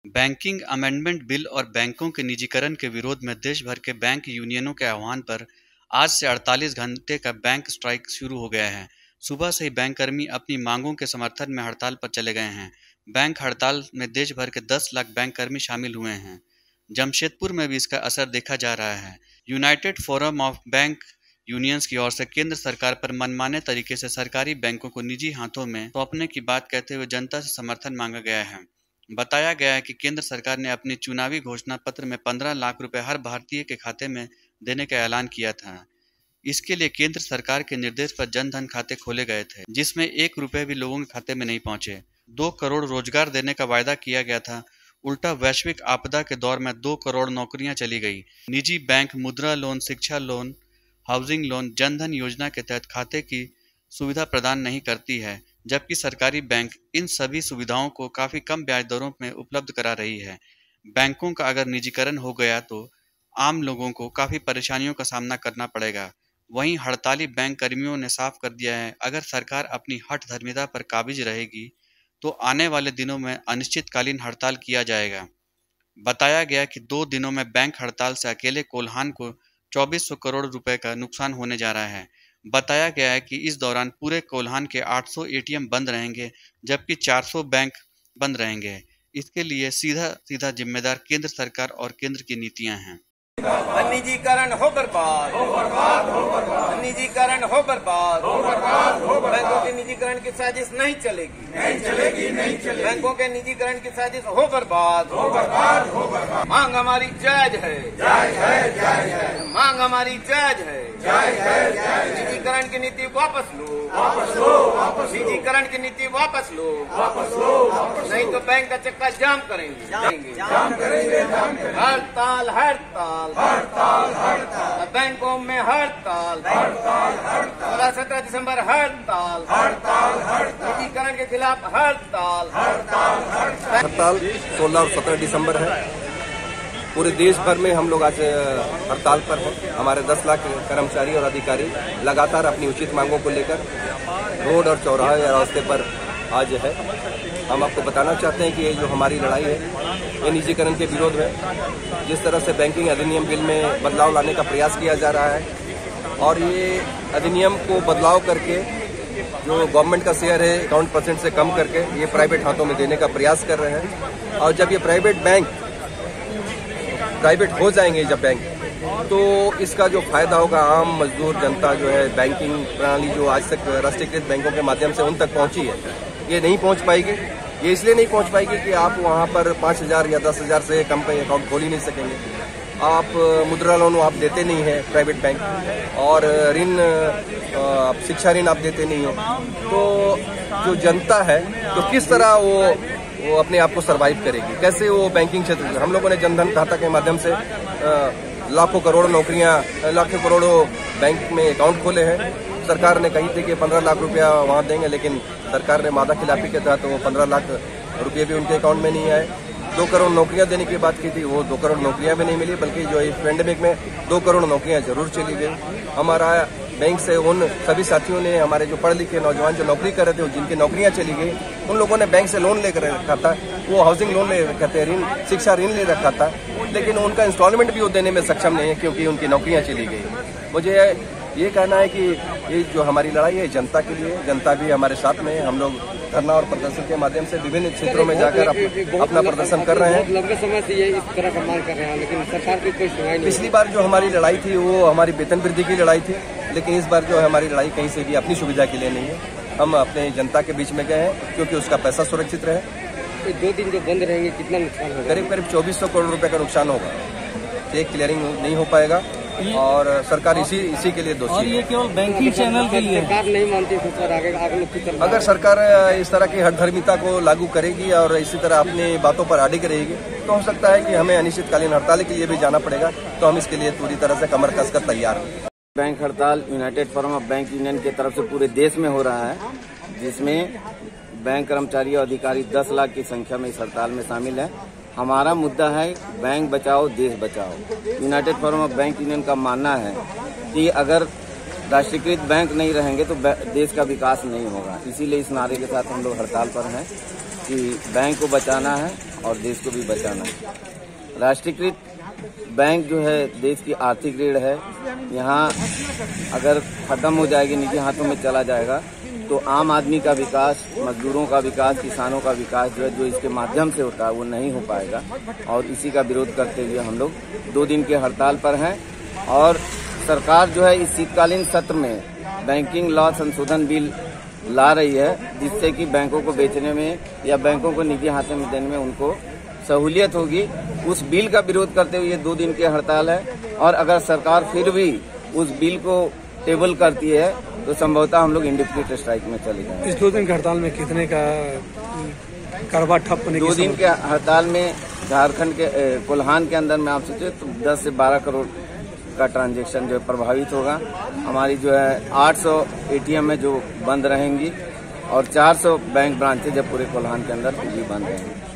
Banking amendment bill और बैंकों के निजीकरण के विरोध में देश भर के बैंक यूनियनों के आह्वान पर आज से 48 घंटे का बैंक स्ट्राइक शुरू हो गया है। सुबह से ही बैंककर्मी अपनी मांगों के समर्थन में हड़ताल पर चले गए हैं। बैंक हड़ताल में देश भर के 10 लाख बैंककर्मी शामिल हुए हैं। जमशेदपुर में भी इसका असर देखा जा रहा है। United forum of bank unions की ओर से केंद्र सरकार पर मनमाने तरीके से सरकारी बैंकों को निजी हाथों में सौंपने की बात कहते हुए जनता से समर्थन मांगा गया है। बताया गया है कि केंद्र सरकार ने अपने चुनावी घोषणा पत्र में 15 लाख रुपए हर भारतीय के खाते में देने का ऐलान किया था। इसके लिए केंद्र सरकार के निर्देश पर जन धन खाते खोले गए थे, जिसमें 1 रुपए भी लोगों के खाते में नहीं पहुंचे। 2 करोड़ रोजगार देने का वायदा किया गया था। उल्टा वैश्विक आपदा के दौर में 2 करोड़ नौकरियां चली गई। निजी बैंक मुद्रा लोन, शिक्षा loan, housing loan, Jan Dhan योजना के तहत खाते की सुविधा प्रदान नहीं करती है, जबकि सरकारी बैंक इन सभी सुविधाओं को काफी कम ब्याज दरों में उपलब्ध करा रही है। बैंकों का अगर निजीकरण हो गया तो आम लोगों को काफी परेशानियों का सामना करना पड़ेगा। वहीं हड़ताली बैंक कर्मियों ने साफ कर दिया है, अगर सरकार अपनी हठधर्मिता पर काबिज रहेगी तो आने वाले दिनों में अनिश्चितकालीन हड़ताल किया जाएगा। बताया गया कि 2 दिनों में बैंक हड़ताल से अकेले कोल्हान को 2400 करोड़ रुपए का नुकसान होने जा रहा है। बताया गया है कि इस दौरान पूरे कोल्हान के 800 एटीएम बंद रहेंगे, जबकि 400 बैंक बंद रहेंगे। इसके लिए सीधा जिम्मेदार केंद्र सरकार और केंद्र की नीतियां हैं। निजीकरण हो बर्बाद, हो बर्बाद, हो बर्बाद, निजीकरण हो बर्बाद, हो बर्बाद, हो बर्बाद। बैंकों के निजीकरण की साजिश नहीं चलेगी, नहीं चलेगी, नहीं चलेगी। बैंकों के निजीकरण की साजिश हो बर्बाद, हो बर्बाद, हो बर्बाद। मांग हमारी जायज है, जायज है, जायज है। मांग हमारी जायज है, जायज है, जायज है। निजीकरण की नीति वापस लो, वापस लो, वापस। निजीकरण की नीति वापस लो, वापस लो, वापस। नहीं तो बैंक का चक्का जाम करेंगे, जाम करेंगे। हड़ताल, हड़ताल, हड़ताल, हड़ताल। बैंकों में हड़ताल, हड़ताल, हड़ताल। 17 दिसंबर हड़ताल, हड़ताल, हड़ताल। निजीकरण के खिलाफ हड़ताल, हड़ताल, हड़ताल। हड़ताल 16 और 17 दिसंबर है। पूरे देश भर में हम लोग आज हड़ताल पर हैं। हमारे 10 लाख कर्मचारी और अधिकारी लगातार अपनी उचित मांगों को लेकर रोड और चौराहे या रास्ते पर आज है। हम आपको बताना चाहते हैं कि ये जो हमारी लड़ाई है ये निजीकरण के विरोध है। जिस तरह से बैंकिंग अधिनियम बिल में बदलाव लाने का प्रयास किया जा रहा है और ये अधिनियम को बदलाव करके जो गवर्नमेंट का शेयर है 51% से कम करके ये प्राइवेट हाथों में देने का प्रयास कर रहे हैं। और जब ये प्राइवेट हो जाएंगे जब बैंक, तो इसका जो फायदा होगा आम मजदूर जनता जो है, बैंकिंग प्रणाली जो आज तक राष्ट्रीयकृत बैंकों के माध्यम से उन तक पहुंची है, ये नहीं पहुंच पाएगी। ये इसलिए नहीं पहुंच पाएगी कि आप वहां पर 5000 या 10,000 से कम पे अकाउंट खोल ही नहीं सकेंगे। आप मुद्रा लोन आप देते नहीं है प्राइवेट बैंक, और ऋण शिक्षा ऋण आप देते नहीं है। तो जो जनता है तो किस तरह वो अपने आप को सरवाइव करेगी, कैसे वो बैंकिंग क्षेत्र में। हम लोगों ने जनधन खाता के माध्यम से लाखों करोड़ों नौकरियां, लाखों करोड़ों बैंक में अकाउंट खोले हैं। सरकार ने कही थी कि 15 लाख रुपया वहां देंगे, लेकिन सरकार ने वादा खिलाफी के तहत वो 15 लाख रुपये भी उनके अकाउंट में नहीं आए। 2 करोड़ नौकरियां देने की बात की थी, वो 2 करोड़ नौकरियां भी नहीं मिली, बल्कि जो इस पेंडेमिक में 2 करोड़ नौकरियां जरूर चली गई। हमारा बैंक से उन सभी साथियों ने, हमारे जो पढ़े लिखे नौजवान जो नौकरी कर रहे थे, जिनकी नौकरियां चली गई, उन लोगों ने बैंक से लोन लेकर रखा था। वो हाउसिंग लोन ले रखा था, ऋण शिक्षा ऋण ले रखा था, लेकिन उनका इंस्टॉलमेंट भी वो देने में सक्षम नहीं है क्योंकि उनकी नौकरियां चली गई। मुझे ये कहना है कि ये जो हमारी लड़ाई है जनता के लिए, जनता भी हमारे साथ में है। हम लोग धरना और प्रदर्शन के माध्यम से विभिन्न क्षेत्रों में जाकर अपना प्रदर्शन कर रहे हैं। लंबे समय से ये इस तरह का मांग कर रहे हैं, लेकिन सरकार की कोई सुनवाई नहीं। पिछली बार जो हमारी लड़ाई थी वो हमारी वेतन वृद्धि की लड़ाई थी, लेकिन इस बार जो है हमारी लड़ाई कहीं से भी अपनी सुविधा के लिए नहीं है। हम अपने जनता के बीच में गए हैं क्योंकि उसका पैसा सुरक्षित रहे। 2 दिन जो बंद रहेंगे कितना नुकसान होगा? करीब 2400 करोड़ रुपए का नुकसान होगा। चेक क्लियरिंग नहीं हो पाएगा और सरकार इसी के लिए दोषी है। और ये केवल बैंकिंग चैनल के लिए सरकार नहीं मानती, अगर सरकार इस तरह की हठधर्मिता को लागू करेगी और इसी तरह अपनी बातों पर अडिग रहेगी तो हो सकता है कि हमें अनिश्चितकालीन हड़ताल के लिए भी जाना पड़ेगा। तो हम इसके लिए पूरी तरह से कमर कसकर तैयार हैं। बैंक हड़ताल United forum of bank union की तरफ से पूरे देश में हो रहा है, जिसमें बैंक कर्मचारी और अधिकारी 10 लाख की संख्या में इस हड़ताल में शामिल है। हमारा मुद्दा है बैंक बचाओ देश बचाओ। United forum of bank union का मानना है कि अगर राष्ट्रीयकृत बैंक नहीं रहेंगे तो देश का विकास नहीं होगा। इसीलिए इस नारे के साथ हम लोग हड़ताल पर हैं कि बैंक को बचाना है और देश को भी बचाना है। राष्ट्रीयकृत बैंक जो है देश की आर्थिक रीढ़ है। यहाँ अगर खत्म हो जाएगी, निजी हाथों में चला जाएगा, तो आम आदमी का विकास, मजदूरों का विकास, किसानों का विकास जो है, जो इसके माध्यम से होता है, वो नहीं हो पाएगा। और इसी का विरोध करते हुए हम लोग 2 दिन के हड़ताल पर हैं। और सरकार जो है इस शीतकालीन सत्र में बैंकिंग लॉ संशोधन बिल ला रही है, जिससे कि बैंकों को बेचने में या बैंकों को निजी हाथों में देने में उनको सहूलियत होगी। उस बिल का विरोध करते हुए ये 2 दिन की हड़ताल है। और अगर सरकार फिर भी उस बिल को टेबल करती है तो संभवतः हम लोग इंडेफिनिट स्ट्राइक में चले जाएंगे। इस 2 दिन के हड़ताल में कितने का कारोबार ठप होने की 2 दिन के हड़ताल में झारखंड के कोल्हान के अंदर में आप सोचे तो 10 से 12 करोड़ का ट्रांजैक्शन जो है प्रभावित होगा। हमारी जो है 800 ATM में जो बंद रहेंगी और 400 बैंक ब्रांचेज जब पूरे कोल्हान के अंदर भी बंद रहेंगी।